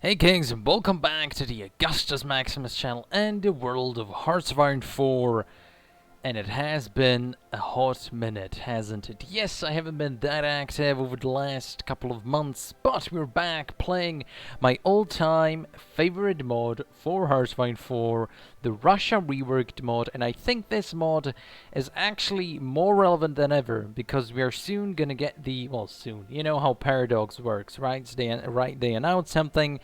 Hey Kings, and welcome back to the Augustus Maximus channel and the world of Hearts of Iron 4. And it has been a hot minute, hasn't it? Yes, I haven't been that active over the last couple of months, but we're back playing my all-time favorite mod for Hearts of Iron 4, the Russia Reworked mod, and I think this mod is actually more relevant than ever, because we are soon gonna get the, well, soon, you know how Paradox works, right? So they announce something,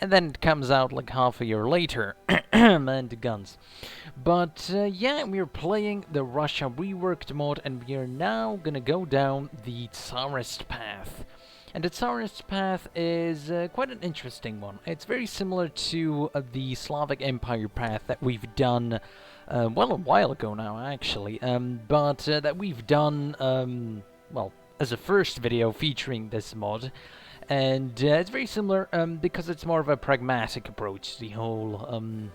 and then it comes out like half a year later. Man, the guns. But yeah, we're playing the Russia Reworked mod, and we are now gonna go down the Tsarist path. And the Tsarist path is quite an interesting one. It's very similar to the Slavic Empire path that we've done, well, a while ago now, actually. But that we've done, well, as a first video featuring this mod. And it's very similar because it's more of a pragmatic approach, the whole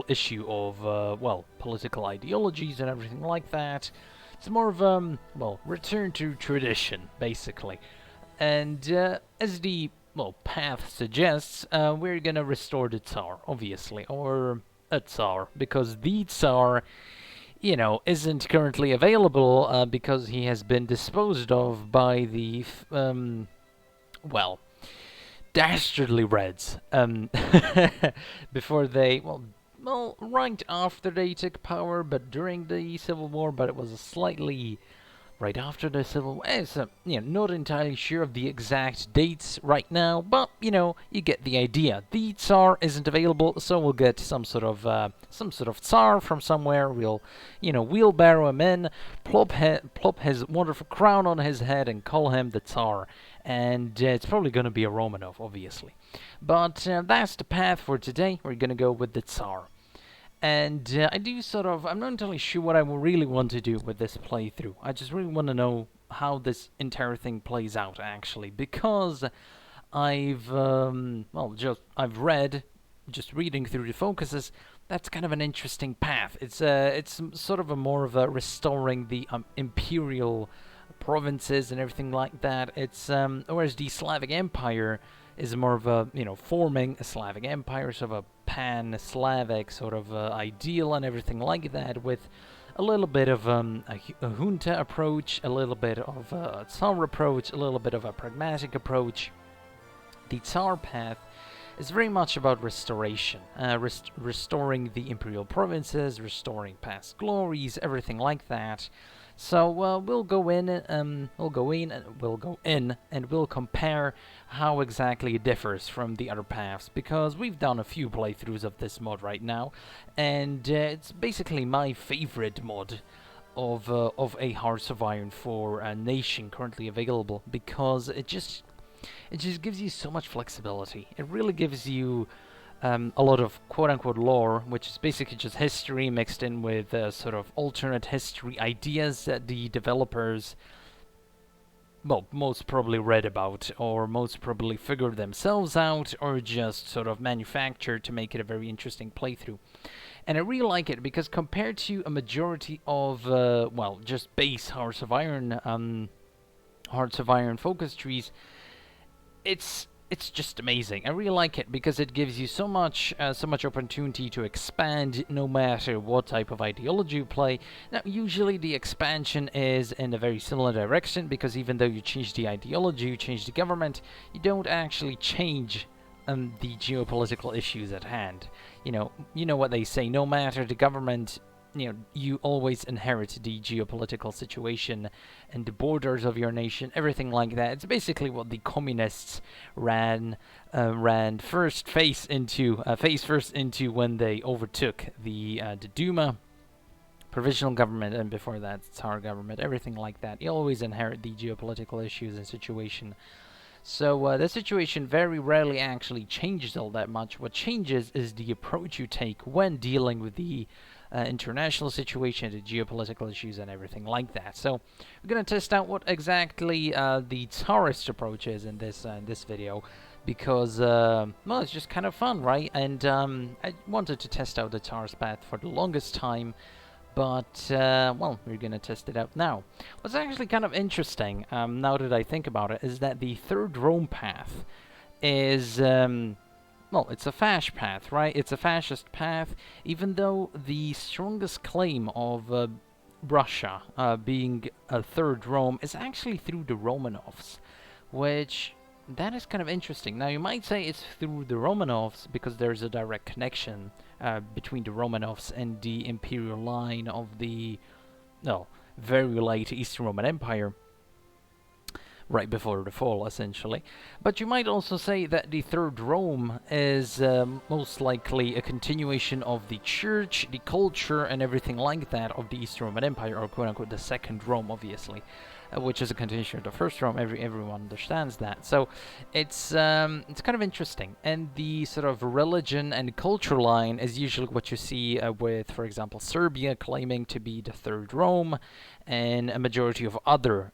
issue of, well, political ideologies and everything like that. It's more of, well, return to tradition, basically. And as the, well, path suggests, we're gonna restore the Tsar, obviously, or a Tsar, because the Tsar, you know, isn't currently available because he has been disposed of by the, well, dastardly Reds, before they, well, right after they took power, but during the Civil War, but it was a slightly right after the Civil War. It's, you know, not entirely sure of the exact dates right now, but, you know, you get the idea. The Tsar isn't available, so we'll get some sort of Tsar from somewhere. We'll, you know, wheelbarrow him in, plop his wonderful crown on his head, and call him the Tsar. And it's probably going to be a Romanov, obviously. But that's the path for today. We're going to go with the Tsar. And I'm not entirely sure what I really want to do with this playthrough. I just really want to know how this entire thing plays out, actually. Because I've read, just reading through the focuses, that's kind of an interesting path. It's sort of a more of a restoring the imperial provinces and everything like that. It's whereas the Slavic Empire is more of a, you know, forming a Slavic Empire, sort of a pan-Slavic sort of ideal and everything like that, with a little bit of a junta approach, a little bit of a Tsar approach, a little bit of a pragmatic approach. The Tsar path is very much about restoration, restoring the imperial provinces, restoring past glories, everything like that. So we'll go in, and we'll compare how exactly it differs from the other paths, because we've done a few playthroughs of this mod right now, and it's basically my favorite mod of a Hearts of Iron 4 nation currently available, because it just gives you so much flexibility. It really gives you a lot of quote-unquote lore, which is basically just history mixed in with sort of alternate history ideas that the developers, well, most probably read about, or most probably figured themselves out, or just sort of manufactured to make it a very interesting playthrough. And I really like it, because compared to a majority of, well, just base Hearts of Iron focus trees, it's just amazing. I really like it because it gives you so much opportunity to expand no matter what type of ideology you play. Now, usually the expansion is in a very similar direction, because even though you change the ideology, you change the government, you don't actually change the geopolitical issues at hand. You know what they say, no matter the government, you know, you always inherit the geopolitical situation and the borders of your nation, everything like that. It's basically what the communists ran face first into when they overtook the Duma, provisional government, and before that, Tsar government, everything like that. You always inherit the geopolitical issues and situation. So the situation very rarely actually changes all that much. What changes is the approach you take when dealing with the international situation, the geopolitical issues, and everything like that. So we're going to test out what exactly the Tsarist approach is in this video, because, well, it's just kind of fun, right? And I wanted to test out the Tsarist path for the longest time, but, well, we're going to test it out now. What's actually kind of interesting, now that I think about it, is that the third Rome path is well, it's a fascist path, right? It's a fascist path, even though the strongest claim of Russia being a third Rome is actually through the Romanovs, which that is kind of interesting. Now, you might say it's through the Romanovs because there's a direct connection between the Romanovs and the imperial line of the, no, very late Eastern Roman Empire, right before the fall, essentially. But you might also say that the Third Rome is most likely a continuation of the church, the culture, and everything like that of the Eastern Roman Empire, or quote-unquote the Second Rome, obviously, which is a continuation of the First Rome. Everyone understands that. So it's kind of interesting. And the sort of religion and culture line is usually what you see with, for example, Serbia claiming to be the Third Rome, and a majority of other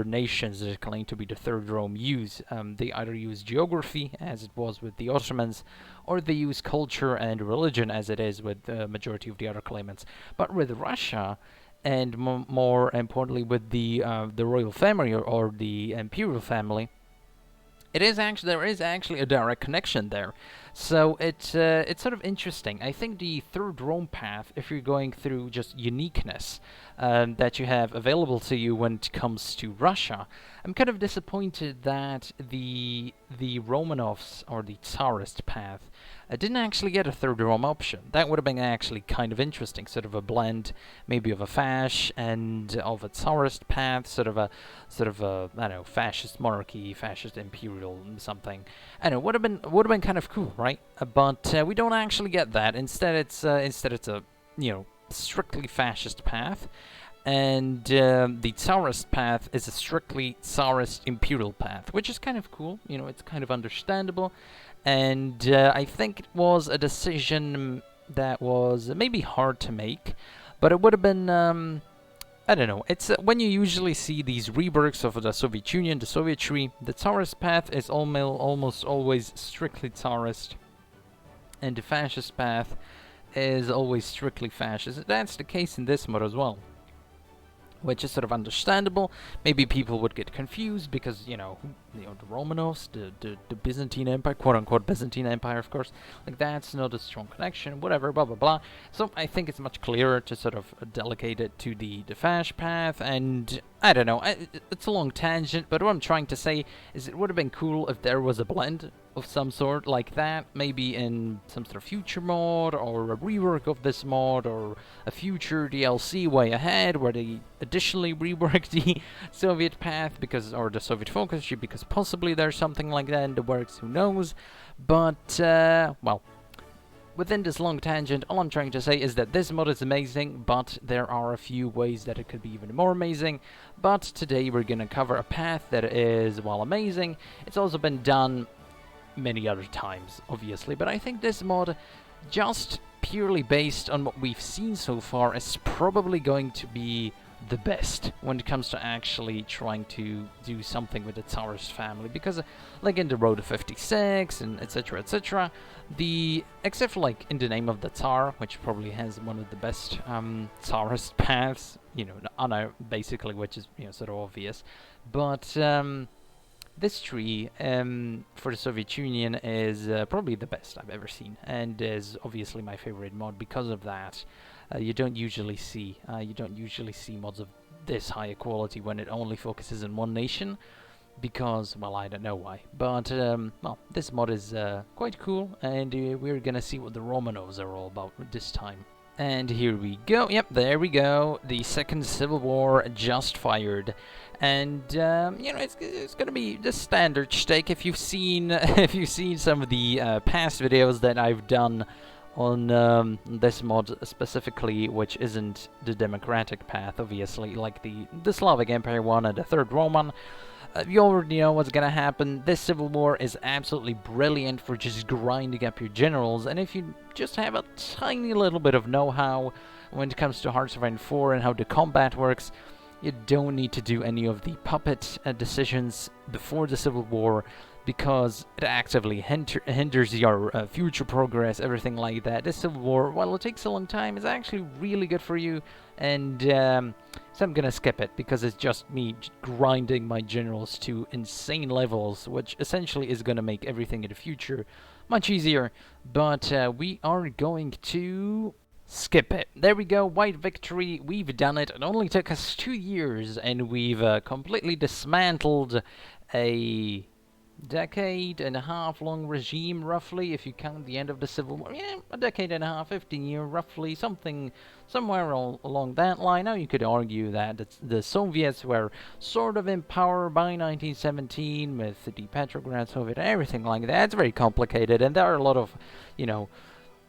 nations that claim to be the Third Rome use. They either use geography, as it was with the Ottomans, or they use culture and religion, as it is with the majority of the other claimants. But with Russia, and more importantly with the royal family or the imperial family, there is actually a direct connection there. So it's sort of interesting. I think the Third Rome path, if you're going through just uniqueness that you have available to you when it comes to Russia, I'm kind of disappointed that the Romanovs or the Tsarist path didn't actually get a Third Rome option. That would have been actually kind of interesting, sort of a blend, maybe of a fash and of a Tsarist path, sort of a I don't know, fascist monarchy, fascist imperial something. I don't know, would have been kind of cool, right? But we don't actually get that. Instead, it's a strictly fascist path. And the Tsarist path is a strictly Tsarist imperial path, which is kind of cool. It's kind of understandable. And I think it was a decision that was maybe hard to make, but it would have been, I don't know. It's when you usually see these reworks of the Soviet Union, the Soviet tree, the Tsarist path is almost always strictly Tsarist, and the fascist path is always strictly fascist. That's the case in this mod as well, which is sort of understandable. Maybe people would get confused because, the Romanovs, the Byzantine Empire, quote-unquote Byzantine Empire, of course, like that's not a strong connection, whatever, blah, blah, blah. So I think it's much clearer to sort of delegate it to the Fash path, and I don't know, it's a long tangent, but what I'm trying to say is it would have been cool if there was a blend of some sort like that, maybe in some sort of future mod, or a rework of this mod, or a future DLC way ahead, where they additionally rework the Soviet path, or the Soviet focus tree, because possibly there's something like that in the works, who knows. But, well, within this long tangent, all I'm trying to say is that this mod is amazing, but there are a few ways that it could be even more amazing. But today we're gonna cover a path that is, well, amazing. It's also been done many other times, obviously, but I think this mod, just purely based on what we've seen so far, is probably going to be the best when it comes to actually trying to do something with the Tsarist family, because like in the Road to 56 and etc, except for like in the Name of the Tsar, which probably has one of the best Tsarist paths, basically, which is sort of obvious, but this tree for the Soviet Union is probably the best I've ever seen, and is obviously my favorite mod because of that. You don't usually see mods of this high quality when it only focuses on one nation, because, well, I don't know why. But well, this mod is quite cool, and we're gonna see what the Romanovs are all about this time. And here we go. Yep, there we go. The Second Civil War just fired, and it's gonna be the standard shtick. If you've seen some of the past videos that I've done on this mod specifically, which isn't the democratic path, obviously, like the Slavic Empire one and the Third Roman, you already know what's gonna happen. This civil war is absolutely brilliant for just grinding up your generals, and if you just have a tiny little bit of know-how when it comes to Hearts of Iron 4 and how the combat works, you don't need to do any of the puppet decisions before the civil war. because it actively hinders your future progress, everything like that. This civil war, while it takes a long time, is actually really good for you, and so I'm gonna skip it because it's just me grinding my generals to insane levels, which essentially is gonna make everything in the future much easier. But we are going to skip it. There we go, white victory, we've done it. It only took us 2 years, and we've completely dismantled a decade-and-a-half long regime, roughly, if you count the end of the Civil War. Yeah, a decade-and-a-half, 15 year, roughly, somewhere along that line. Now you could argue that the Soviets were sort of in power by 1917 with the Petrograd Soviet, everything like that. It's very complicated, and there are a lot of, you know,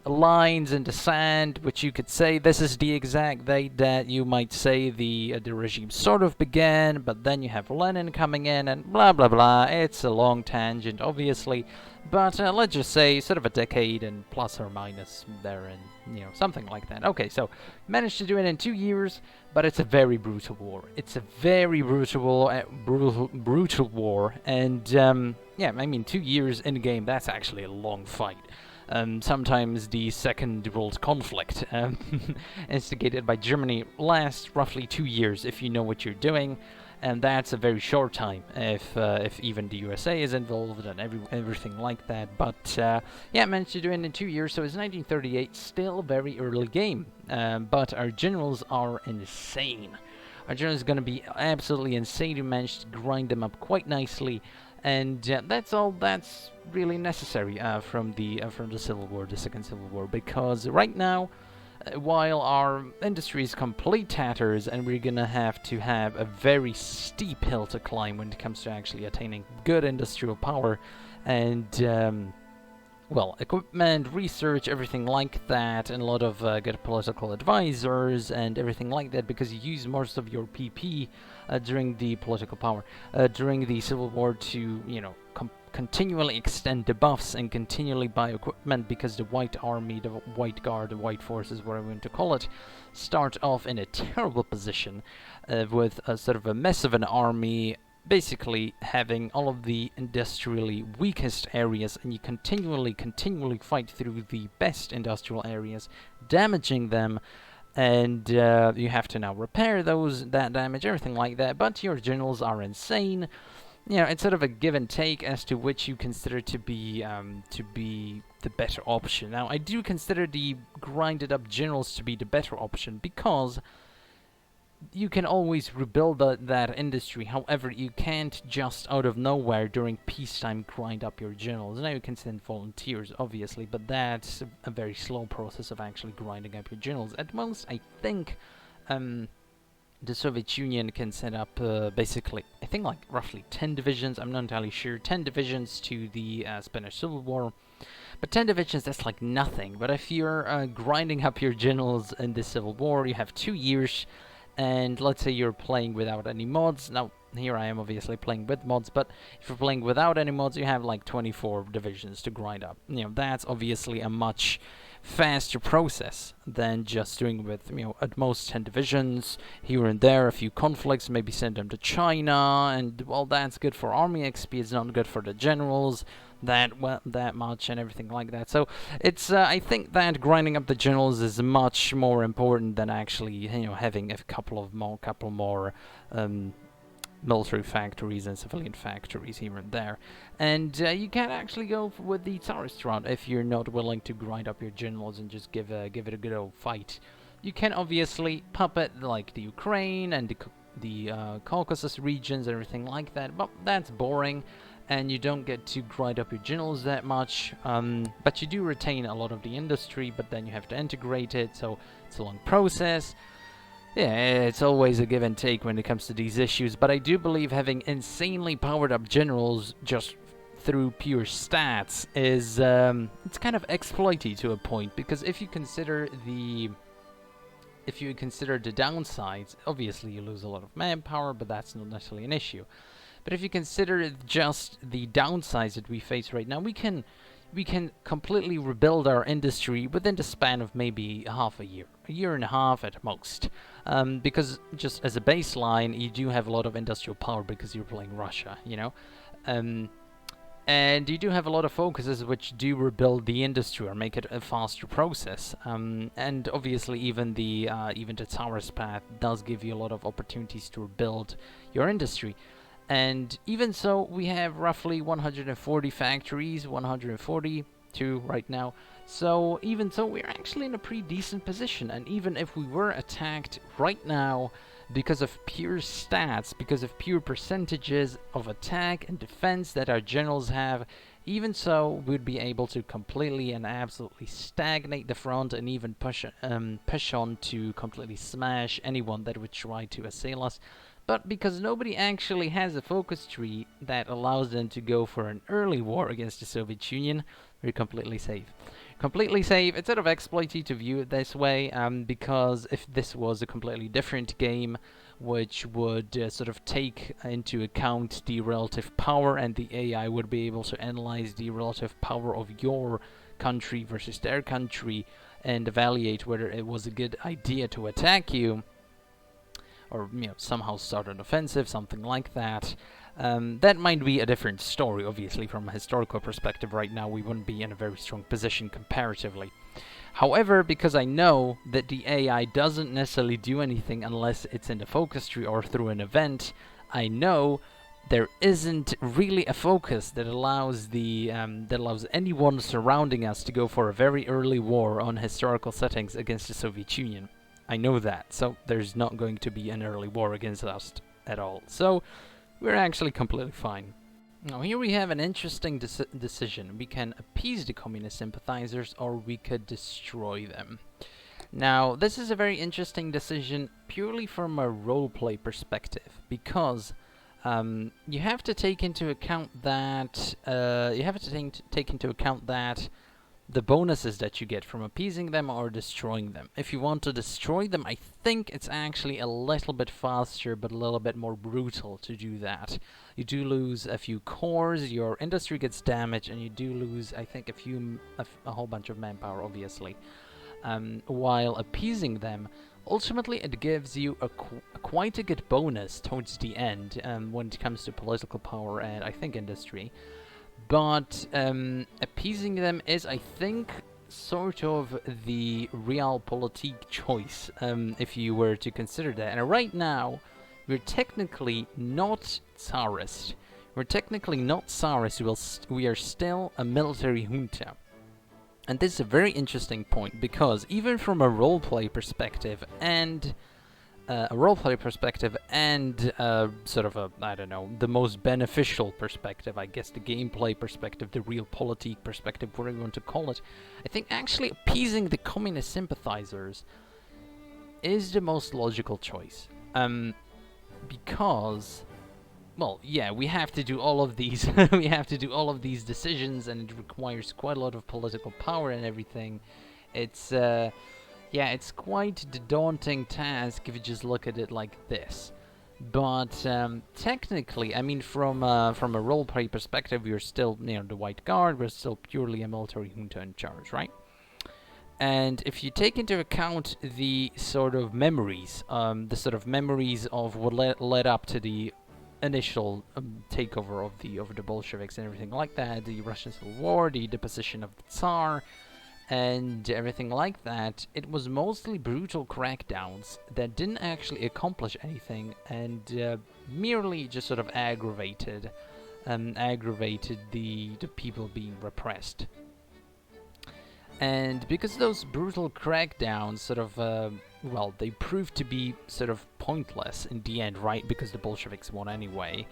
lines in the sand, which you could say this is the exact date that you might say the regime sort of began, but then you have Lenin coming in and blah blah blah. It's a long tangent, obviously, but let's just say sort of a decade and plus or minus there, and you know, something like that. Okay, so managed to do it in 2 years, but it's a very brutal war. It's a very brutal war, and yeah, I mean 2 years in game. That's actually a long fight. Sometimes the Second World Conflict, instigated by Germany, lasts roughly 2 years if you know what you're doing, and that's a very short time if even the USA is involved and everything like that. But yeah, managed to do it in 2 years, so it's 1938, still a very early game, but our generals are insane. Our generals are going to be absolutely insane. We managed to grind them up quite nicely. And that's all that's really necessary from the Civil War, the Second Civil War, because right now, while our industry is complete tatters, and we're gonna have to have a very steep hill to climb when it comes to actually attaining good industrial power, and well, equipment, research, everything like that, and a lot of good political advisors and everything like that, because you use most of your PP during the political power, during the Civil War to, you know, continually extend the buffs and continually buy equipment, because the White Army, the White Guard, the White Forces, whatever you want to call it, start off in a terrible position with a sort of a mess of an army, basically having all of the industrially weakest areas, and you continually fight through the best industrial areas, damaging them, and you have to now repair that damage, everything like that. But your generals are insane. You know, it's sort of a give and take as to which you consider to be the better option. Now, I do consider the grinded up generals to be the better option, because you can always rebuild that industry. However, you can't just out of nowhere during peacetime grind up your generals. Now you can send volunteers, obviously, but that's a very slow process of actually grinding up your generals. At most, I think the Soviet Union can set up basically, I think, like roughly 10 divisions. I'm not entirely sure. 10 divisions to the Spanish Civil War. But 10 divisions, that's like nothing. But if you're grinding up your generals in the Civil War, you have 2 years. And let's say you're playing without any mods. Now, here I am obviously playing with mods, but if you're playing without any mods, you have like 24 divisions to grind up. You know, that's obviously a much faster process than just doing with, you know, at most 10 divisions, here and there, a few conflicts, maybe send them to China, and, well, that's good for army XP, it's not good for the generals, that much, and everything like that. So it's I think that grinding up the generals is much more important than actually, you know, having a couple more military factories and civilian factories here and there. And you can actually go with the Tsarist route if you're not willing to grind up your generals and just give it a good old fight. You can obviously puppet like the Ukraine and the Caucasus regions and everything like that, but that's boring, and you don't get to grind up your generals that much, but you do retain a lot of the industry, but then you have to integrate it, so it's a long process. Yeah, it's always a give and take when it comes to these issues, but I do believe having insanely powered up generals just through pure stats is, it's kind of exploity to a point, because if you consider the downsides, obviously you lose a lot of manpower, but that's not necessarily an issue. But if you consider just the downsides that we face right now, we can completely rebuild our industry within the span of maybe half a year and a half at most. Because just as a baseline, you do have a lot of industrial power because you're playing Russia, you know. And you do have a lot of focuses which do rebuild the industry or make it a faster process. And obviously even the Tsarist path does give you a lot of opportunities to rebuild your industry. And even so, we have roughly 140 factories, 142 right now. So even so, we're actually in a pretty decent position. And even if we were attacked right now, because of pure stats, because of pure percentages of attack and defense that our generals have, even so, we'd be able to completely and absolutely stagnate the front and even push on to completely smash anyone that would try to assail us. But because nobody actually has a focus tree that allows them to go for an early war against the Soviet Union, we're completely safe. Completely safe. It's sort of exploity to view it this way, because if this was a completely different game, which would sort of take into account the relative power, and the AI would be able to analyze the relative power of your country versus their country and evaluate whether it was a good idea to attack you, or somehow start an offensive, something like that. That might be a different story, obviously, from a historical perspective. Right now, we wouldn't be in a very strong position comparatively. However, because I know that the AI doesn't necessarily do anything unless it's in the focus tree or through an event, I know there isn't really a focus that allows anyone surrounding us to go for a very early war on historical settings against the Soviet Union. I know that, so there's not going to be an early war against us at all. So we're actually completely fine. Now here we have an interesting decision. We can appease the communist sympathizers, or we could destroy them. Now this is a very interesting decision purely from a roleplay perspective, because you have to take into account that the bonuses that you get from appeasing them or destroying them. If you want to destroy them, I think it's actually a little bit faster but a little bit more brutal to do that. You do lose a few cores, your industry gets damaged, and you do lose, I think, a whole bunch of manpower, obviously. While appeasing them, ultimately it gives you quite a good bonus towards the end when it comes to political power and, I think, industry. But appeasing them is, I think, sort of the realpolitik choice, if you were to consider that. And right now, we're technically not Tsarist. We're technically not Tsarist. We are still a military junta. And this is a very interesting point, because even from a roleplay perspective and sort of the most beneficial perspective, I guess, the gameplay perspective, the realpolitik perspective, whatever you want to call it, I think actually appeasing the communist sympathizers is the most logical choice. Because, well, yeah, we have to do all of these, we have to do all of these decisions, and it requires quite a lot of political power and everything. It's yeah, it's quite the daunting task if you just look at it like this. But technically, I mean, from a roleplay perspective, we're still, the White Guard. We're still purely a military junta in charge, right? And if you take into account the sort of memories, of what led up to the initial takeover of the Bolsheviks and everything like that, the Russian Civil War, the deposition of the Tsar, and everything like that, it was mostly brutal crackdowns that didn't actually accomplish anything, and merely just sort of aggravated the people being repressed. And because those brutal crackdowns sort of, well, they proved to be sort of pointless in the end, right? Because the Bolsheviks won anyway.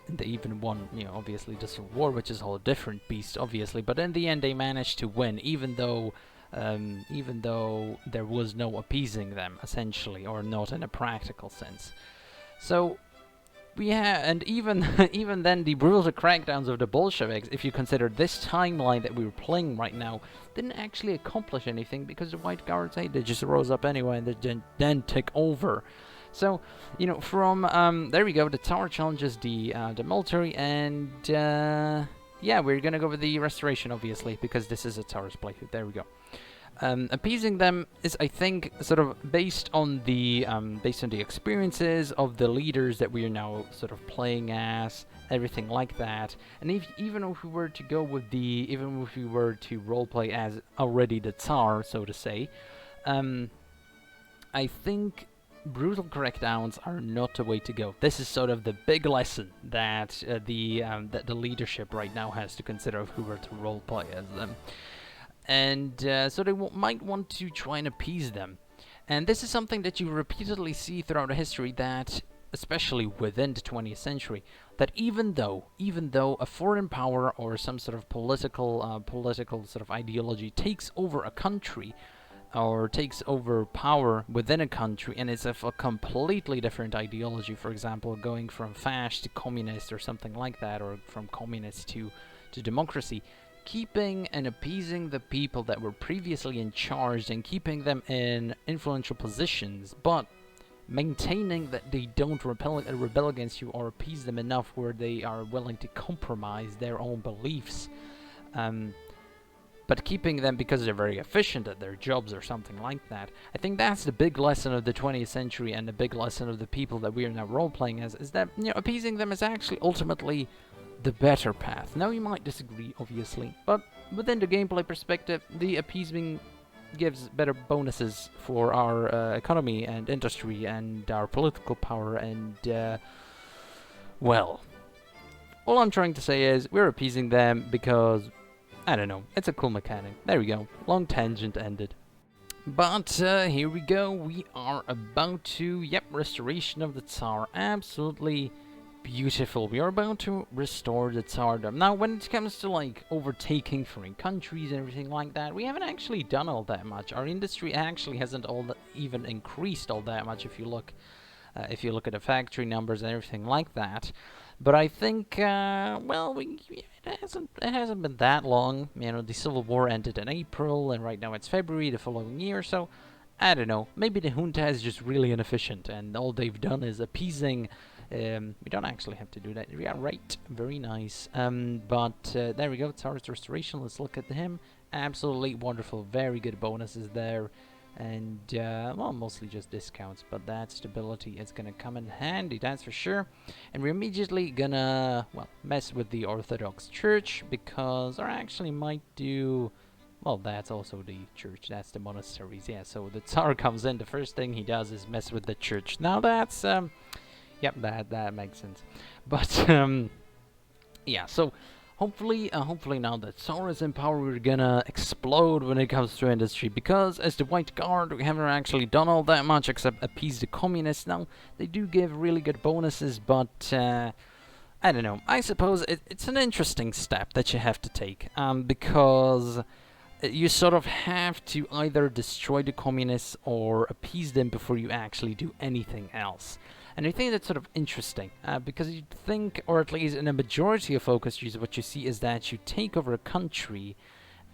They even won, obviously the Civil War, which is a whole different beast, obviously. But in the end, they managed to win, even though there was no appeasing them, essentially, or not in a practical sense. So and even then, the brutal crackdowns of the Bolsheviks, if you consider this timeline that we were playing right now, didn't actually accomplish anything, because the White Guards, hey, they just rose up anyway and they then took over. So, from there we go. The Tsar challenges the military, and yeah, we're gonna go with the restoration, obviously, because this is a Tsarist playthrough. There we go. Appeasing them is, I think, sort of based on the experiences of the leaders that we are now sort of playing as, everything like that. And even if we were to go with even if we were to roleplay as already the Tsar, so to say, I think brutal crackdowns are not the way to go. This is sort of the big lesson that that the leadership right now has to consider if we were to roleplay as them. And so they might want to try and appease them. And this is something that you repeatedly see throughout history, that, especially within the 20th century, that even though a foreign power or some sort of political sort of ideology takes over a country, or takes over power within a country, and it's of a completely different ideology, for example, going from fascist to communist or something like that, or from communist to democracy, keeping and appeasing the people that were previously in charge and keeping them in influential positions, but maintaining that they don't rebel against you or appease them enough where they are willing to compromise their own beliefs, but keeping them because they're very efficient at their jobs or something like that. I think that's the big lesson of the 20th century, and the big lesson of the people that we are now role-playing as, is that, you know, appeasing them is actually ultimately the better path. Now, you might disagree, obviously, but within the gameplay perspective, the appeasing gives better bonuses for our economy and industry and our political power, and, well, all I'm trying to say is we're appeasing them because, I don't know, it's a cool mechanic. There we go. Long tangent ended. But here we go. We are about to, restoration of the Tsar. Absolutely beautiful. We are about to restore the Tsardom. Now, when it comes to, like, overtaking foreign countries and everything like that, we haven't actually done all that much. Our industry actually hasn't even increased all that much if you look at the factory numbers and everything like that. But I think, well, it hasn't been that long. You know, the Civil War ended in April, and right now it's February the following year, so I don't know. Maybe the junta is just really inefficient, and all they've done is appeasing. We don't actually have to do that. Yeah, right. Very nice. But there we go. Tsarist restoration. Let's look at him. Absolutely wonderful. Very good bonuses there. And, well, mostly just discounts, but that stability is gonna come in handy, that's for sure. And we're immediately gonna, well, mess with the Orthodox Church, because, or actually might do, well, that's also the church, that's the monasteries, yeah. So the Tsar comes in, the first thing he does is mess with the church. Now that's, yep, that makes sense. But, yeah, so hopefully now that Tsar is in power, we're gonna explode when it comes to industry, because as the White Guard, we haven't actually done all that much except appease the communists. Now, they do give really good bonuses, but, I don't know. I suppose it's an interesting step that you have to take, because you sort of have to either destroy the communists or appease them before you actually do anything else. And I think that's sort of interesting, because you think, or at least in a majority of focus trees, what you see is that you take over a country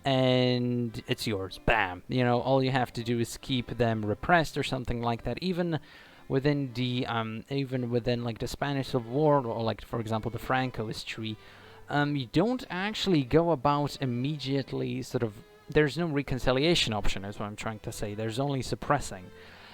and it's yours. Bam! You know, all you have to do is keep them repressed or something like that. Even within the, like the Spanish Civil War, or like, for example, the Franco history, you don't actually go about immediately sort of, there's no reconciliation option, is what I'm trying to say. There's only suppressing.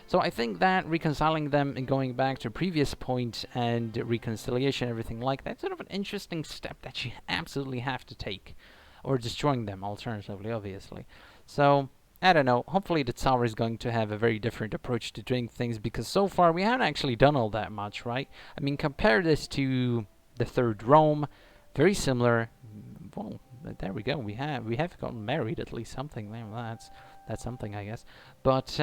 So I think that reconciling them and going back to a previous point and reconciliation, everything like that, sort of an interesting step that you absolutely have to take. Or destroying them, alternatively, obviously. So, I don't know, hopefully the Tsar is going to have a very different approach to doing things, because so far we haven't actually done all that much, right? I mean, compare this to the Third Rome, very similar. Well, there we go, we have gotten married, at least something. Well, that's something, I guess. But,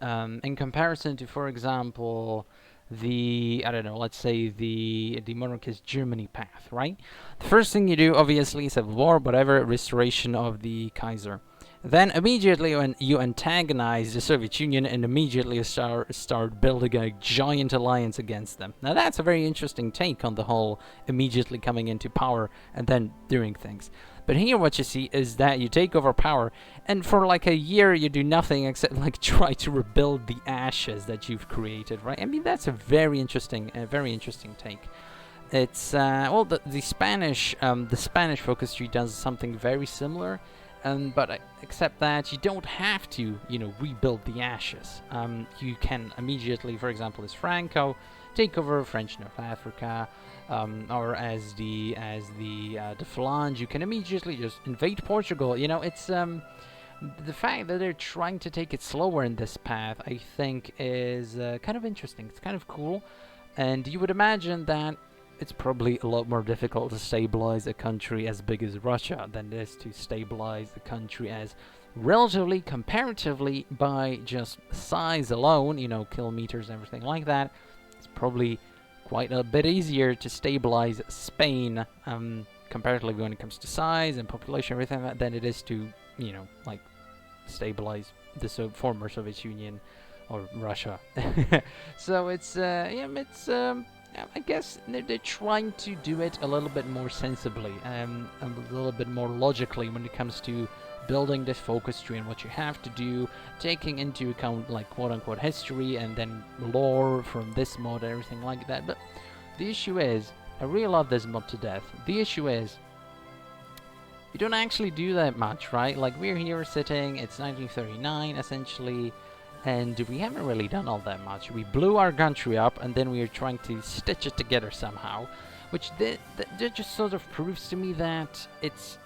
in comparison to, for example, I don't know, let's say the monarchist Germany path, right? The first thing you do, obviously, Civil War, whatever, restoration of the Kaiser. Then immediately when you antagonize the Soviet Union and immediately start building a giant alliance against them. Now that's a very interesting take on the whole immediately coming into power and then doing things. But here what you see is that you take over power, and for like a year you do nothing except like try to rebuild the ashes that you've created, right? I mean, that's a very interesting take. It's well, the Spanish focus tree does something very similar, But except that you don't have to, rebuild the ashes. You can immediately, for example, as Franco, take over French North Africa, or as the Phalange, you can immediately just invade Portugal. It's the fact that they're trying to take it slower in this path, I think, is kind of interesting. It's kind of cool, and you would imagine that it's probably a lot more difficult to stabilize a country as big as Russia than it is to stabilize a country as relatively, comparatively, by just size alone, kilometers and everything like that. It's probably quite a bit easier to stabilize Spain, comparatively when it comes to size and population, everything like that, than it is to, stabilize the former Soviet Union or Russia. So it's I guess they're trying to do it a little bit more sensibly, a little bit more logically when it comes to building this focus tree and what you have to do, taking into account like quote-unquote history and then lore from this mod and everything like that. But the issue is, I really love this mod to death. The issue is, you don't actually do that much, right? Like, we're here sitting, it's 1939 essentially, and we haven't really done all that much. We blew our country up, and then we are trying to stitch it together somehow, which that just sort of proves to me that it's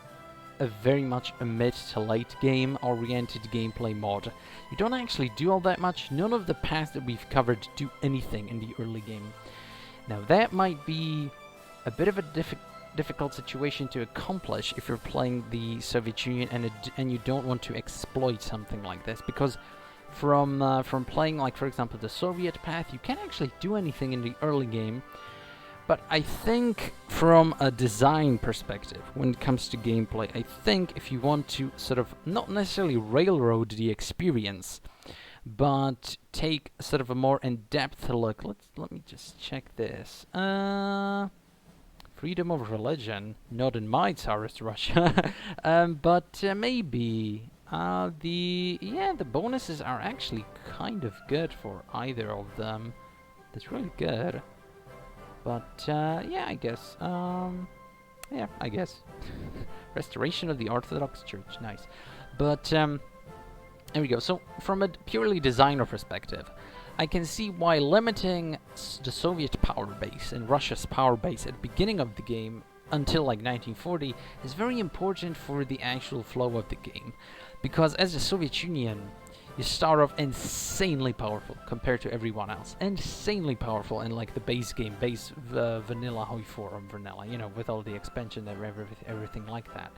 a very much a mid to late game oriented gameplay mod. You don't actually do all that much. None of the paths that we've covered do anything in the early game. Now that might be a bit of a difficult situation to accomplish if you're playing the Soviet Union and you don't want to exploit something like this, because from playing, like, for example, the Soviet path, you can't actually do anything in the early game. But I think from a design perspective, when it comes to gameplay, I think if you want to sort of not necessarily railroad the experience, but take sort of a more in-depth look. Let me just check this. Freedom of religion, not in my Tsarist Russia, but maybe. The bonuses are actually kind of good for either of them. That's really good. But, yeah, I guess. I guess. Restoration of the Orthodox Church, nice. But, there we go. So, from a purely designer perspective, I can see why limiting the Soviet power base and Russia's power base at the beginning of the game until like 1940 is very important for the actual flow of the game. Because as the Soviet Union, you start off insanely powerful compared to everyone else. Insanely powerful in like the base game, vanilla vanilla, with all the expansion and everything like that.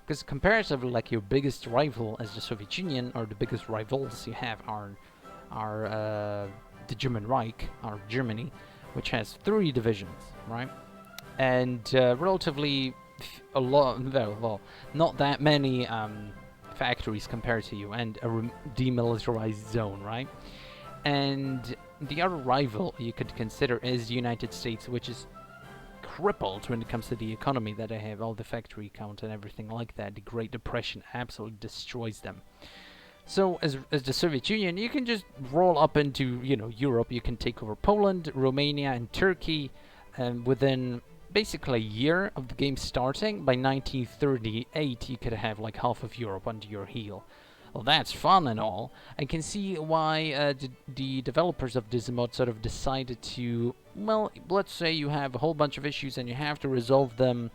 Because comparatively, like, your biggest rival as the Soviet Union, or the biggest rivals you have are the German Reich, or Germany, which has 3 divisions, right? And relatively a lot, well, not that many factories compared to you, and a demilitarized zone, right? And the other rival you could consider is the United States, which is crippled when it comes to the economy that they have, all the factory count and everything like that. The Great Depression absolutely destroys them. So as the Soviet Union, you can just roll up into, Europe. You can take over Poland, Romania, and Turkey, and within basically a year of the game starting, by 1938, you could have like half of Europe under your heel. Well, that's fun and all. I can see why the developers of this mod sort of decided to, well, let's say you have a whole bunch of issues and you have to resolve them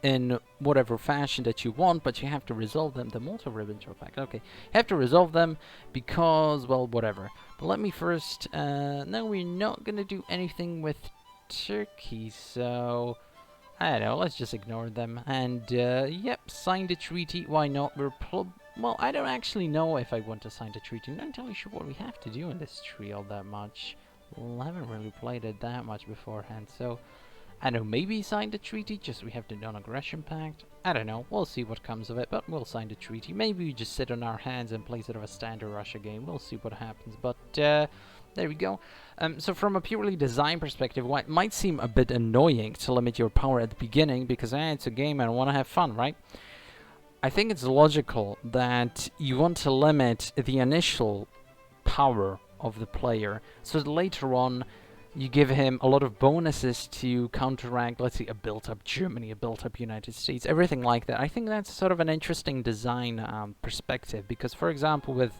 in whatever fashion that you want, but you have to resolve them. The Malta Ribbon pack, okay. You have to resolve them because, well, whatever. But let me first, no, we're not gonna do anything with Turkey, so I don't know, let's just ignore them. And yep, sign the treaty. Why not? Well, I don't actually know if I want to sign the treaty. I'm not entirely sure what we have to do in this tree all that much. Well, I haven't really played it that much beforehand, so I don't know, maybe sign the treaty, just we have the non-aggression pact. I don't know, we'll see what comes of it, but we'll sign the treaty. Maybe we just sit on our hands and play sort of a standard Russia game. We'll see what happens, but there we go. So from a purely design perspective, while it might seem a bit annoying to limit your power at the beginning, because it's a game and I want to have fun, right? I think it's logical that you want to limit the initial power of the player, so that later on You give him a lot of bonuses to counteract, let's say, a built-up Germany, a built-up United States, everything like that. I think that's sort of an interesting design perspective, because, for example, with,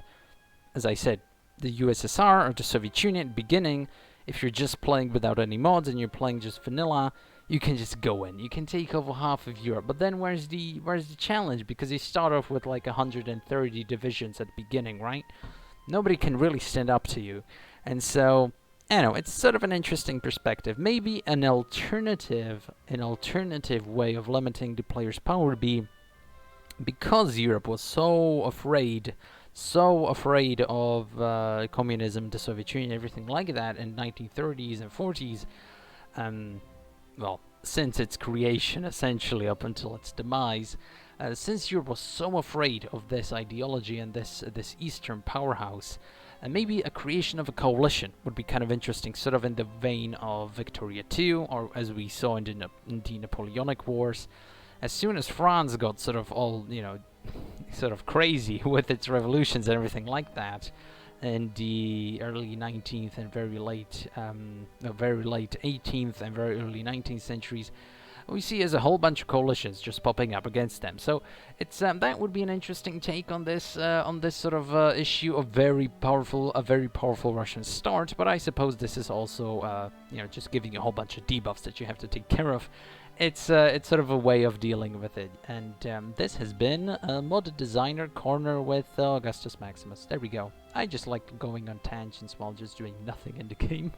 as I said, the USSR or the Soviet Union at the beginning, if you're just playing without any mods and you're playing just vanilla, you can just go in. You can take over half of Europe. But then where's the challenge? Because you start off with like 130 divisions at the beginning, right? Nobody can really stand up to you. And so, I don't know, it's sort of an interesting perspective. Maybe an alternative way of limiting the player's power would be, because Europe was so afraid of communism, the Soviet Union, everything like that in 1930s and 40s, well, since its creation, essentially, up until its demise, since Europe was so afraid of this ideology and this Eastern powerhouse, maybe a creation of a coalition would be kind of interesting, sort of in the vein of Victoria II, or as we saw in the Napoleonic Wars. As soon as France got sort of all, sort of crazy with its revolutions and everything like that, in the early 19th and very late 18th and very early 19th centuries, we see as a whole bunch of coalitions just popping up against them. So it's that would be an interesting take on this sort of issue of a very powerful Russian start. But I suppose this is also just giving you a whole bunch of debuffs that you have to take care of. It's sort of a way of dealing with it. And this has been Mod Designer Corner with Augustus Maximus. There we go. I just like going on tangents while just doing nothing in the game.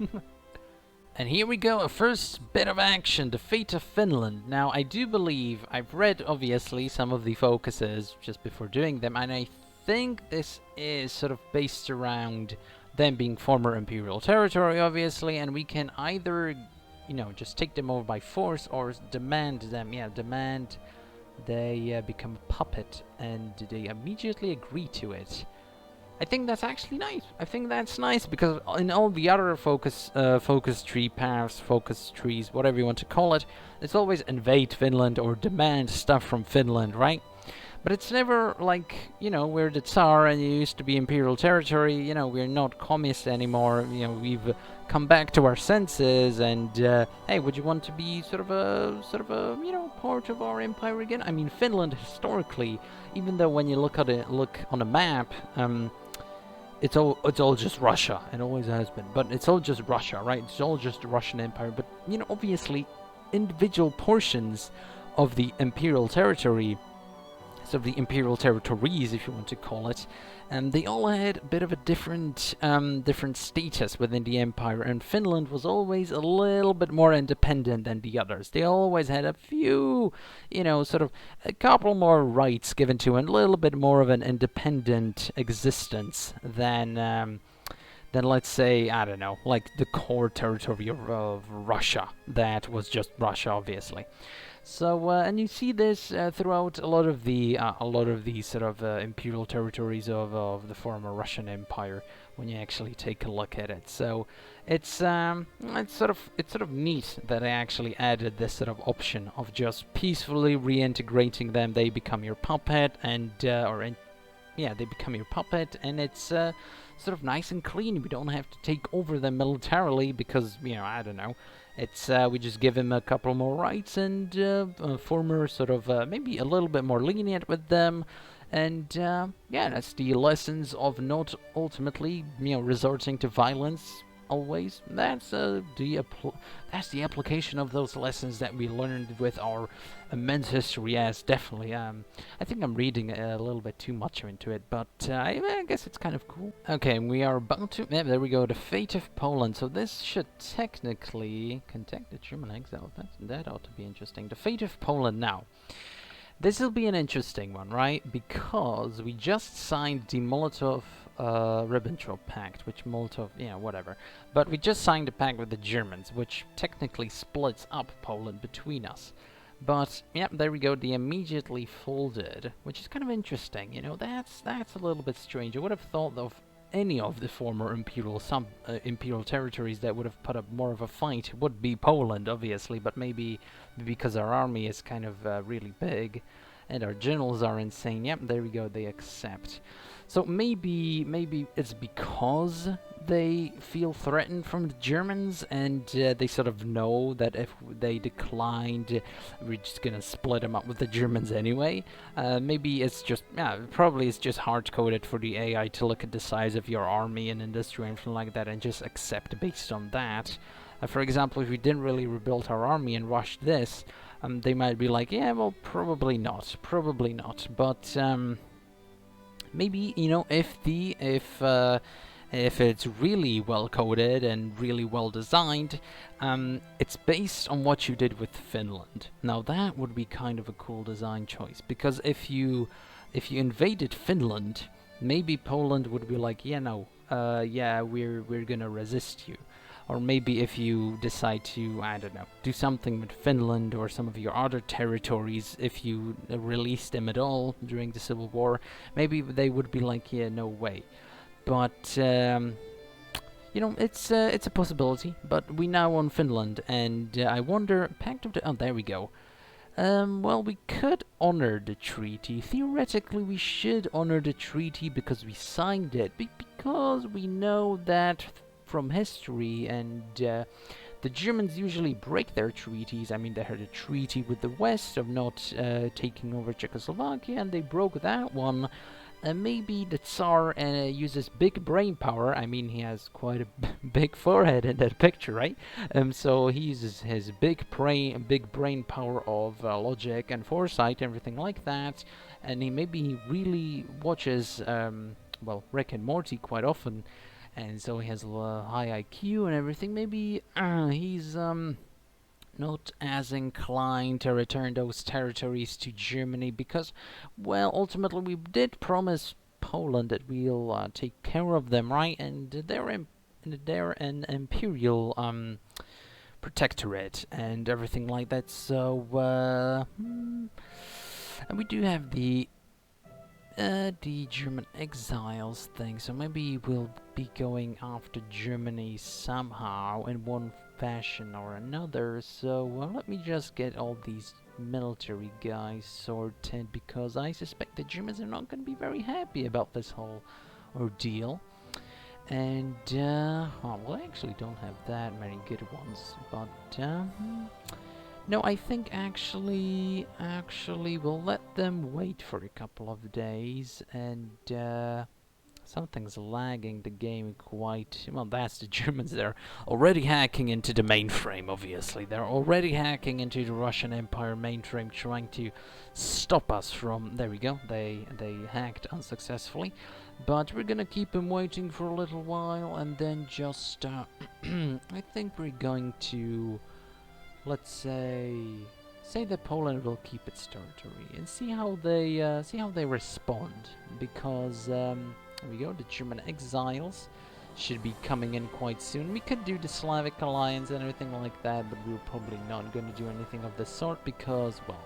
And here we go, a first bit of action, the fate of Finland. Now, I do believe, I've read, obviously, some of the focuses just before doing them, and I think this is sort of based around them being former imperial territory, obviously, and we can either, just take them over by force or demand them, demand they become a puppet, and they immediately agree to it. I think that's actually nice. I think that's nice, because in all the other focus tree paths, focus trees, whatever you want to call it, it's always invade Finland or demand stuff from Finland, right? But it's never like, we're the Tsar and you used to be imperial territory, we're not communist anymore, we've come back to our senses, and hey, would you want to be sort of a part of our empire again? I mean, Finland historically, even though when you look on a map, it's all just Russia, and always has been. But it's all just Russia, right? It's all just the Russian Empire. But obviously, individual portions of the imperial territory, so the imperial territories, if you want to call it, they all had a bit of a different status within the empire. And Finland was always a little bit more independent than the others. They always had a few, sort of a couple more rights given to, and a little bit more of an independent existence than let's say, I don't know, like the core territory of Russia. That was just Russia, obviously. So, and you see this throughout a lot of these sort of imperial territories of the former Russian Empire, when you actually take a look at it. So, it's sort of neat that I actually added this sort of option of just peacefully reintegrating them. They become your puppet, and they become your puppet, and it's sort of nice and clean. We don't have to take over them militarily because, I don't know. It's we just give him a couple more rights, and former sort of maybe a little bit more lenient with them, and that's the lessons of not ultimately resorting to violence always. That's the application of those lessons that we learned with our immense history. Yes, definitely. I think I'm reading a little bit too much into it, but I guess it's kind of cool. Okay, we are about to. Yeah, there we go. The fate of Poland. So this should technically contact the German exile. That ought to be interesting. The fate of Poland now. This will be an interesting one, right? Because we just signed the Molotov-Ribbentrop Pact, which Molotov, whatever. But we just signed a pact with the Germans, which technically splits up Poland between us. But, there we go, they immediately folded, which is kind of interesting, that's a little bit strange. I would have thought of any of the former imperial territories that would have put up more of a fight would be Poland, obviously, but maybe because our army is kind of really big, and our generals are insane. Yep, there we go, they accept. So maybe it's because they feel threatened from the Germans, and they sort of know that if they declined, we're just gonna split them up with the Germans anyway. Maybe it's just, probably it's just hard-coded for the AI to look at the size of your army and industry and anything like that and just accept based on that. For example, if we didn't really rebuild our army and rushed this, they might be like, yeah, well, probably not, but maybe, you know, if it's really well coded and really well designed, it's based on what you did with Finland. Now that would be kind of a cool design choice, because if you invaded Finland, maybe Poland would be like, yeah, no, yeah, we're gonna resist you. Or maybe if you decide to, I don't know, do something with Finland or some of your other territories, if you release them at all during the Civil War, maybe they would be like, yeah, no way. But, you know, it's a possibility. But we now own Finland, and I wonder, Pact of the... Oh, there we go. Well, we could honor the treaty. Theoretically, we should honor the treaty because we signed it. Because we know that... from history, and the Germans usually break their treaties. I mean, they had a treaty with the West of not taking over Czechoslovakia, and they broke that one. Maybe the Tsar uses big brain power. I mean, he has quite a big forehead in that picture, right? So he uses his big brain power of logic and foresight, everything like that. And he really watches, well, Rick and Morty quite often. And so he has a high IQ and everything. Maybe he's not as inclined to return those territories to Germany because, well, ultimately we did promise Poland that we'll take care of them, right? And they're an imperial protectorate and everything like that. So, and we do have the German exiles thing, so maybe we'll be going after Germany somehow in one fashion or another. So let me just get all these military guys sorted, because I suspect the Germans are not going to be very happy about this whole ordeal. And well, I actually don't have that many good ones, but no, I think actually we'll let them wait for a couple of days, and something's lagging the game quite... Well, that's the Germans. They're already hacking into the mainframe, obviously. They're already hacking into the Russian Empire mainframe, trying to stop us from... There we go, they hacked unsuccessfully. But we're gonna keep them waiting for a little while, and then just... I think we're going to... Let's say that Poland will keep its territory and see how they respond, because there we go, the German exiles should be coming in quite soon. We could do the Slavic alliance and everything like that, but we're probably not going to do anything of the sort because, well,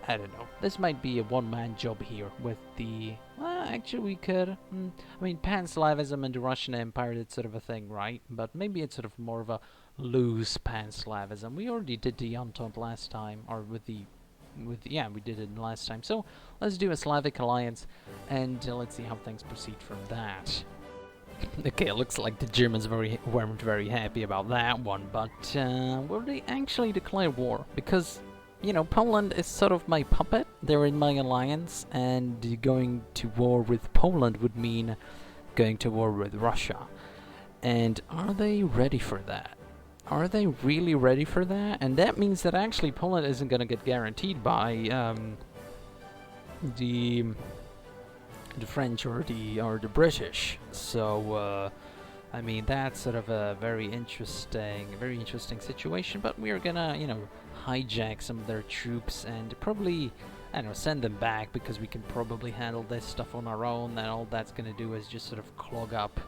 I don't know. This might be a one-man job here with the... Well, actually we could. I mean, Pan-Slavism and the Russian Empire, that's sort of a thing, right? But maybe it's sort of more of a loose Pan-Slavism. We already did the Entente last time, or yeah, we did it last time. So let's do a Slavic alliance, and let's see how things proceed from that. Okay, it looks like the Germans weren't very happy about that one, but will they actually declare war? Because, you know, Poland is sort of my puppet. They're in my alliance, and going to war with Poland would mean going to war with Russia. And are they ready for that? Are they really ready for that? And that means that actually Poland isn't going to get guaranteed by the French or the British. So I mean, that's sort of a very interesting situation. But we are gonna, you know, hijack some of their troops and probably, I don't know, send them back, because we can probably handle this stuff on our own, and all that's gonna do is just sort of clog up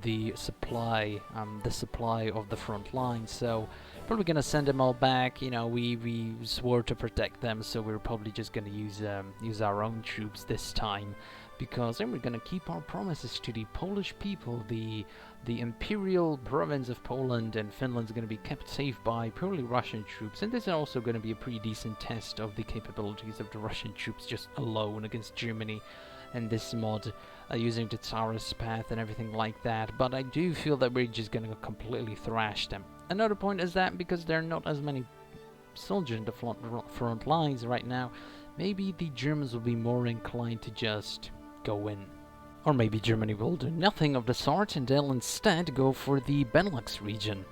the supply of the front line. So probably gonna send them all back. You know, we swore to protect them, so we're probably just gonna use our own troops this time, because then we're gonna keep our promises to the Polish people. The imperial province of Poland and Finland is gonna be kept safe by purely Russian troops, and this is also gonna be a pretty decent test of the capabilities of the Russian troops just alone against Germany and this mod, using the Tsarist path and everything like that. But I do feel that we're just gonna completely thrash them. Another point is that because there are not as many soldiers in the front lines right now, maybe the Germans will be more inclined to just go in. Or maybe Germany will do nothing of the sort and they'll instead go for the Benelux region,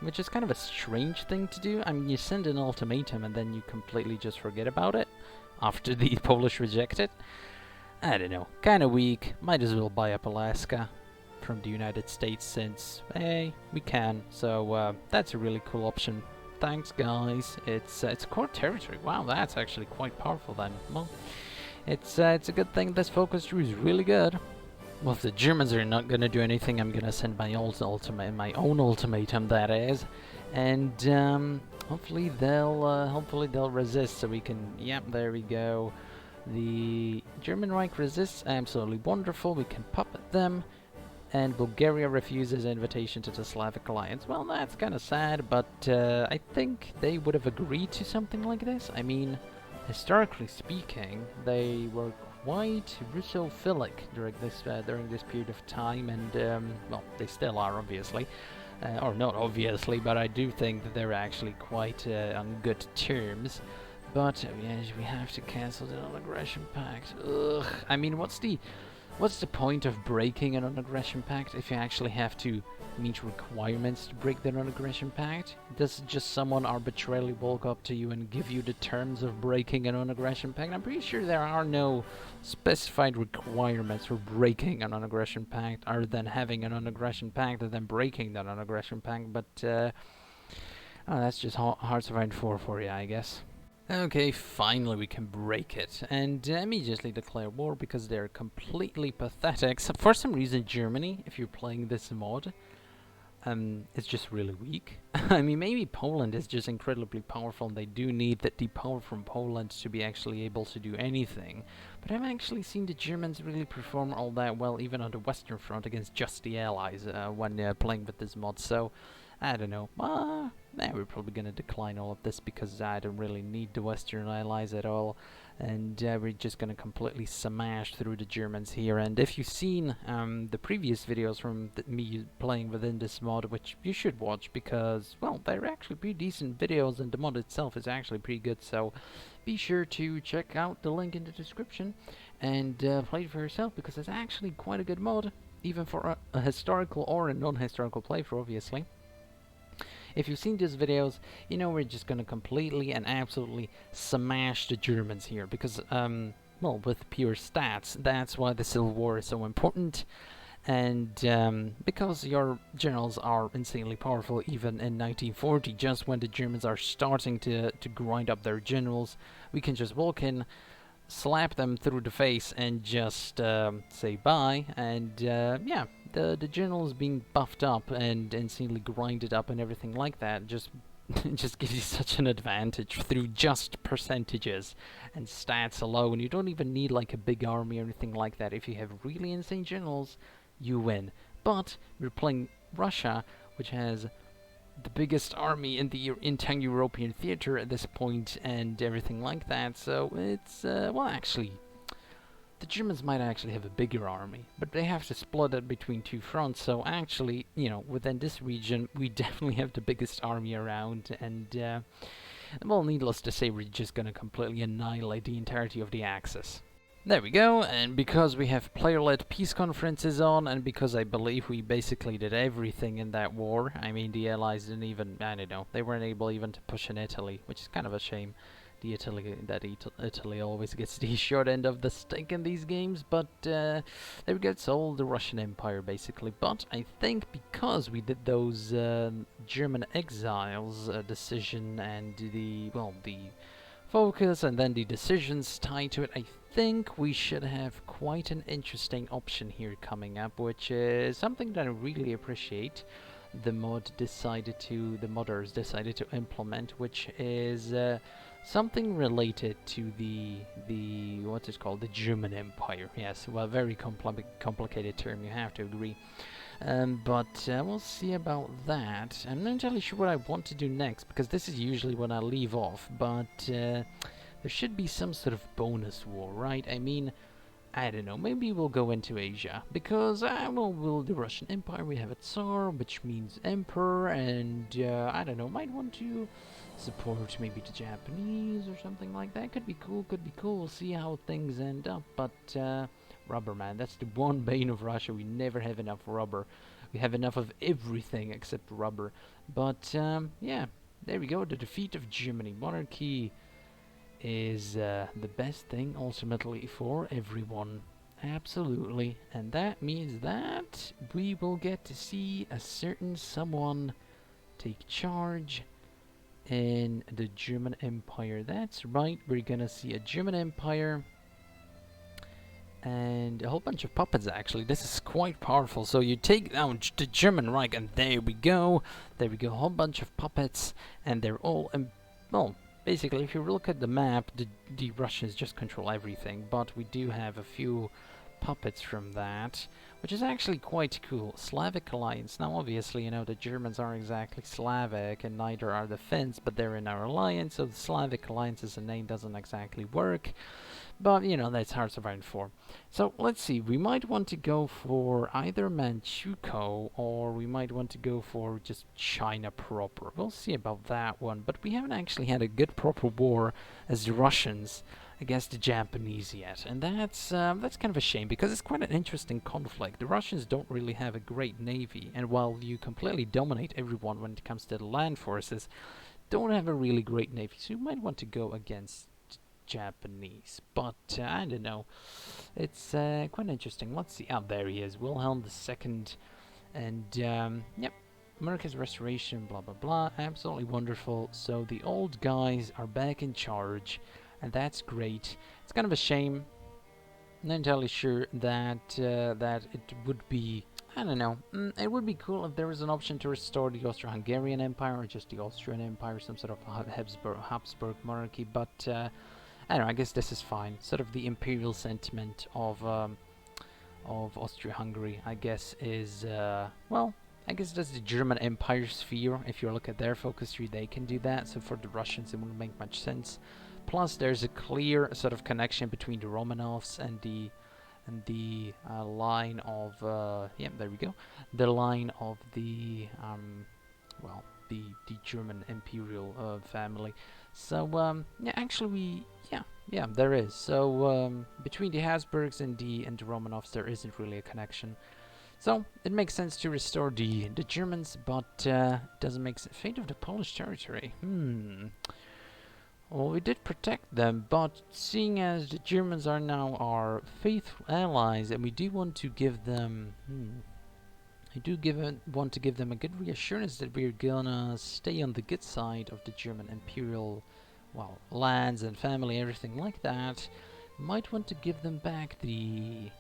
which is kind of a strange thing to do. I mean, you send an ultimatum and then you completely just forget about it after the Polish reject it. I don't know, kind of weak. Might as well buy up Alaska from the United States since, hey, we can. So that's a really cool option. Thanks, guys. It's core territory. Wow, that's actually quite powerful then. Well, it's a good thing this focus tree is really good. Well, if the Germans are not gonna do anything, I'm gonna send my own ultimatum, that is, and hopefully they'll resist. So we can, yep, there we go. The German Reich resists, absolutely wonderful. We can puppet them, and Bulgaria refuses invitation to the Slavic Alliance. Well, that's kind of sad, but I think they would have agreed to something like this. I mean, historically speaking, they were quite Russophilic during this period of time, and well, they still are, obviously, or not obviously, but I do think that they're actually quite on good terms. But yes, we have to cancel the non-aggression pact. Ugh. I mean, what's the point of breaking a non-aggression pact if you actually have to meet requirements to break the non-aggression pact? Does just someone arbitrarily walk up to you and give you the terms of breaking a non-aggression pact? I'm pretty sure there are no specified requirements for breaking a non-aggression pact other than having a non-aggression pact and then breaking the non-aggression pact, but oh, that's just Hearts of Iron 4 for you, I guess. Okay, finally we can break it, and immediately declare war because they're completely pathetic. So for some reason, Germany, if you're playing this mod, is just really weak. I mean, maybe Poland is just incredibly powerful, and they do need the power from Poland to be actually able to do anything. But I've actually seen the Germans really perform all that well, even on the Western Front against just the Allies when playing with this mod. So I don't know. We're probably gonna decline all of this because I don't really need the Western Allies at all, and we're just gonna completely smash through the Germans here. And if you've seen the previous videos from me playing within this mod, which you should watch because, well, they're actually pretty decent videos, and the mod itself is actually pretty good, so be sure to check out the link in the description and play it for yourself, because it's actually quite a good mod, even for a historical or a non-historical playthrough, obviously. If you've seen these videos, you know we're just gonna completely and absolutely smash the Germans here, because, well, with pure stats, that's why the Civil War is so important, and because your generals are insanely powerful even in 1940, just when the Germans are starting to grind up their generals, we can just walk in, slap them through the face, and just say bye, and yeah, the generals being buffed up and insanely grinded up and everything like that just just gives you such an advantage through just percentages and stats alone. You don't even need like a big army or anything like that. If you have really insane generals, you win. But we're playing Russia, which has the biggest army in the entire European theater at this point and everything like that, so it's well, actually the Germans might actually have a bigger army, but they have to split it between two fronts, so actually, you know, within this region we definitely have the biggest army around, and well, needless to say, we're just gonna completely annihilate the entirety of the Axis. There we go, and because we have player-led peace conferences on, and because I believe we basically did everything in that war, I mean, the Allies didn't even, I don't know, they weren't able even to push in Italy, which is kind of a shame. Italy always gets the short end of the stick in these games, but there we go, it's all the Russian Empire basically. But I think because we did those German exiles decision and the focus and then the decisions tied to it, I think we should have quite an interesting option here coming up, which is something that I really appreciate. The modders decided to implement, which is something related to the what's it called, the German Empire. Yes, well, very complicated term, you have to agree. But we'll see about that. I'm not entirely sure what I want to do next, because this is usually when I leave off, but there should be some sort of bonus war, right? I mean, I don't know, maybe we'll go into Asia, because, well, the Russian Empire, we have a Tsar, which means Emperor, and, I don't know, might want to support maybe the Japanese or something like that. Could be cool, we'll see how things end up, but, rubber, man, that's the one bane of Russia. We never have enough rubber. We have enough of everything except rubber. But yeah, there we go, the defeat of Germany. Monarchy is the best thing ultimately for everyone. Absolutely. And that means that we will get to see a certain someone take charge in the German Empire. That's right, we're gonna see a German Empire and a whole bunch of puppets. Actually, this is quite powerful. So you take down the German Reich, and there we go, a whole bunch of puppets, and they're all well, basically, if you look at the map, the Russians just control everything, but we do have a few puppets from that, which is actually quite cool. Slavic alliance. Now, obviously, you know, the Germans aren't exactly Slavic, and neither are the Finns, but they're in our alliance, so the Slavic alliance as a name doesn't exactly work. But, you know, that's Hearts of Iron 4. So, let's see, we might want to go for either Manchukuo, or we might want to go for just China proper. We'll see about that one, but we haven't actually had a good proper war as the Russians against the Japanese yet, and that's kind of a shame, because it's quite an interesting conflict. The Russians don't really have a great navy, and while you completely dominate everyone when it comes to the land forces, don't have a really great navy, so you might want to go against Japanese, but I don't know. It's quite interesting. Let's see. Oh, there he is, Wilhelm II, and yep, America's restoration, blah blah blah. Absolutely wonderful. So the old guys are back in charge, and that's great. It's kind of a shame. I'm not entirely sure that that it would be. I don't know. It would be cool if there was an option to restore the Austro-Hungarian Empire, or just the Austrian Empire, some sort of Habsburg monarchy, but I don't know, I guess this is fine. Sort of the imperial sentiment of Austria-Hungary, I guess, is, well, I guess that's the German Empire sphere. If you look at their focus tree, they can do that. So for the Russians, it wouldn't make much sense. Plus, there's a clear sort of connection between the Romanovs and the line of, yeah, there we go. The line of the, well, the German imperial family. So yeah, actually yeah, there is. So between the Habsburgs and the Romanovs, there isn't really a connection. So it makes sense to restore the Germans, but it doesn't make sense. Fate of the Polish territory. Well, we did protect them, but seeing as the Germans are now our faithful allies, and we do want to give them, want to give them a good reassurance that we're gonna stay on the good side of the German imperial, well, lands and family, everything like that. Might want to give them back the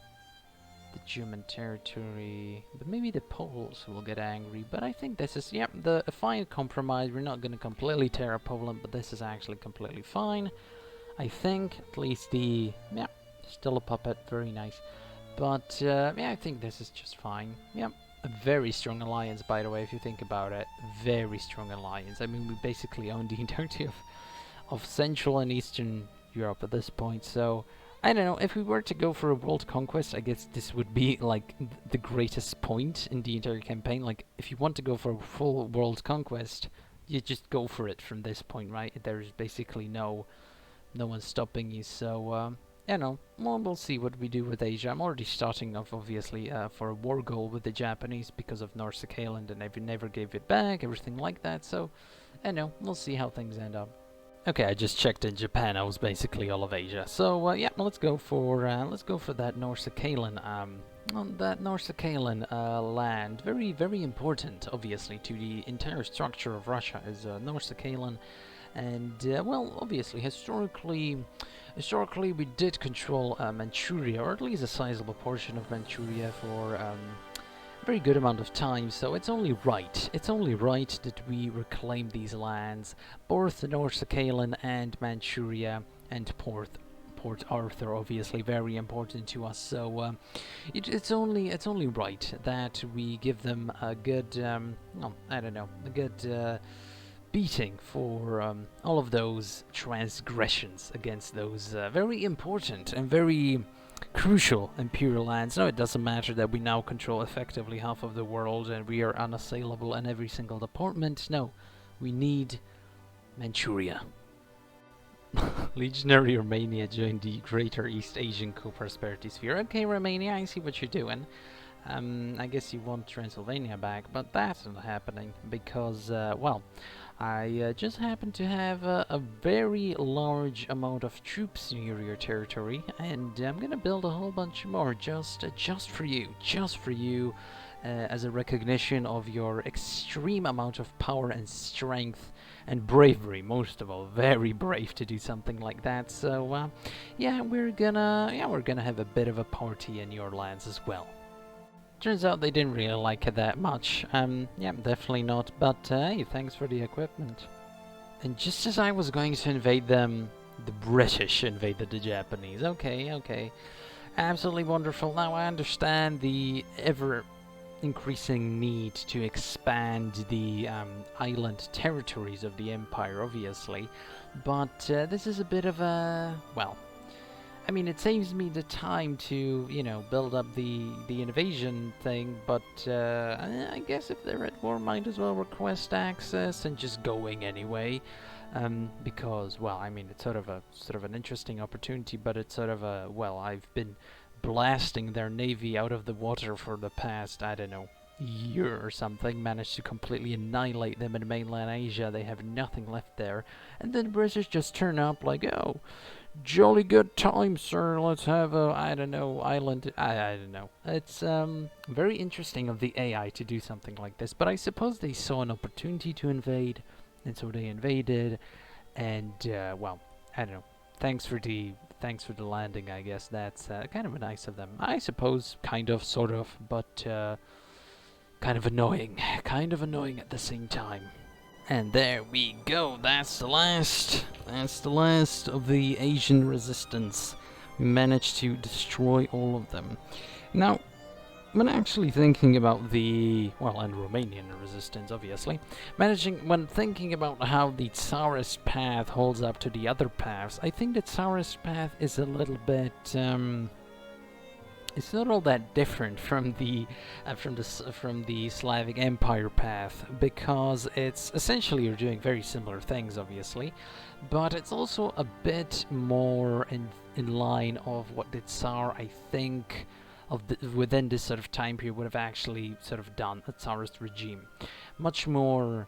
German territory, but maybe the Poles will get angry. But I think this is, yep, a fine compromise. We're not gonna completely tear up Poland, but this is actually completely fine. I think, at least yeah, still a puppet, very nice. But yeah, I think this is just fine. Yep. A very strong alliance, by the way, if you think about it. Very strong alliance. I mean, we basically own the entirety of Central and Eastern Europe at this point, so I don't know, if we were to go for a world conquest, I guess this would be like the greatest point in the entire campaign. Like, if you want to go for a full world conquest, you just go for it from this point, right? There's basically no one stopping you, so you know, well, we'll see what we do with Asia. I'm already starting off, obviously, for a war goal with the Japanese because of North Sakhalin, and they never gave it back, everything like that, so I know, we'll see how things end up. Okay, I just checked in Japan. I was basically all of Asia. So yeah, let's go for that North Sakhalin land. Very, very important, obviously, to the entire structure of Russia is North Sakhalin, And well, obviously, historically we did control Manchuria, or at least a sizable portion of Manchuria for a very good amount of time, so it's only right. It's only right that we reclaim these lands, both North Sakhalin and Manchuria, and Port Arthur, obviously very important to us. So it's only right that we give them a good, well, I don't know, a good beating for all of those transgressions against those very important and very crucial imperial lands. No, it doesn't matter that we now control effectively half of the world and we are unassailable in every single department. No, we need Manchuria. Legionary Romania joined the Greater East Asian Co-Prosperity Sphere. Okay, Romania, I see what you're doing. I guess you want Transylvania back, but that's not happening because, well, I just happen to have a very large amount of troops near your territory, and I'm gonna build a whole bunch more just for you, as a recognition of your extreme amount of power and strength and bravery. Most of all, very brave to do something like that. So, yeah, we're gonna have a bit of a party in your lands as well. Turns out they didn't really like it that much. Yeah, definitely not. But hey, thanks for the equipment. And just as I was going to invade them, the British invaded the Japanese. Okay. Absolutely wonderful. Now I understand the ever increasing need to expand the island territories of the Empire, obviously. But this is a bit of a, well, I mean, it saves me the time to, you know, build up the invasion thing, but I guess if they're at war, might as well request access and just going anyway, because, well, I mean, it's sort of an interesting opportunity, but it's sort of a, well, I've been blasting their navy out of the water for the past, I don't know, year or something, managed to completely annihilate them in mainland Asia. They have nothing left there, and then the British just turn up like, oh, jolly good time, sir. Let's have a, I don't know, island. I don't know. It's very interesting of the AI to do something like this, but I suppose they saw an opportunity to invade, and so they invaded. And well, I don't know. Thanks for the landing. I guess that's kind of nice of them. I suppose, kind of, sort of, but kind of annoying. Kind of annoying at the same time. And there we go, that's the last of the Asian resistance. We managed to destroy all of them. Now, when actually thinking about the, well, and Romanian resistance, obviously, when thinking about how the Tsarist path holds up to the other paths, I think the Tsarist path is a little bit, it's not all that different from the Slavic Empire path, because it's essentially you're doing very similar things, obviously, but it's also a bit more in line of what the Tsar, I think, within this sort of time period would have actually sort of done, a Tsarist regime. Much more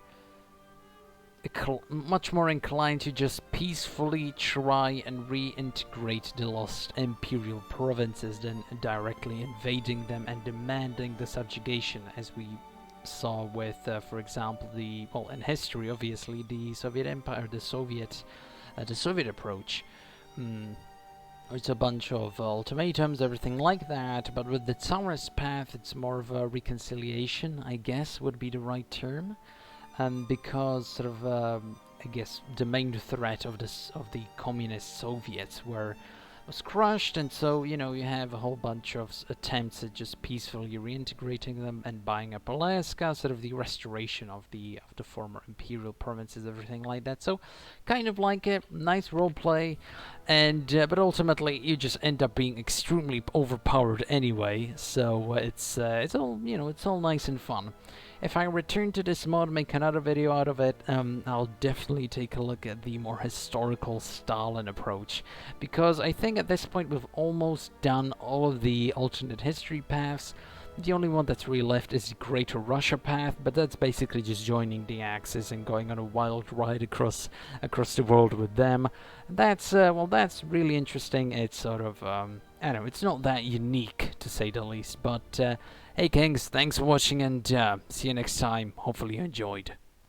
inclined to just peacefully try and reintegrate the lost imperial provinces than directly invading them and demanding the subjugation, as we saw with, for example, in history, obviously, the Soviet Empire, the Soviet approach. It's a bunch of ultimatums, everything like that, but with the Tsarist path, it's more of a reconciliation, I guess, would be the right term. Because sort of, I guess, the main threat of the communist Soviets was crushed, and so, you know, you have a whole bunch of attempts at just peacefully reintegrating them and buying up Alaska, sort of the restoration of the former imperial provinces, everything like that. So, kind of like a nice roleplay, and but ultimately you just end up being extremely overpowered anyway. So it's all, you know, it's all nice and fun. If I return to this mod, make another video out of it, I'll definitely take a look at the more historical Stalin approach, because I think at this point we've almost done all of the alternate history paths. The only one that's really left is the Greater Russia path, but that's basically just joining the Axis and going on a wild ride across the world with them. That's well, that's really interesting. It's sort of I don't know, it's not that unique to say the least, but hey Kings, thanks for watching, and see you next time. Hopefully you enjoyed.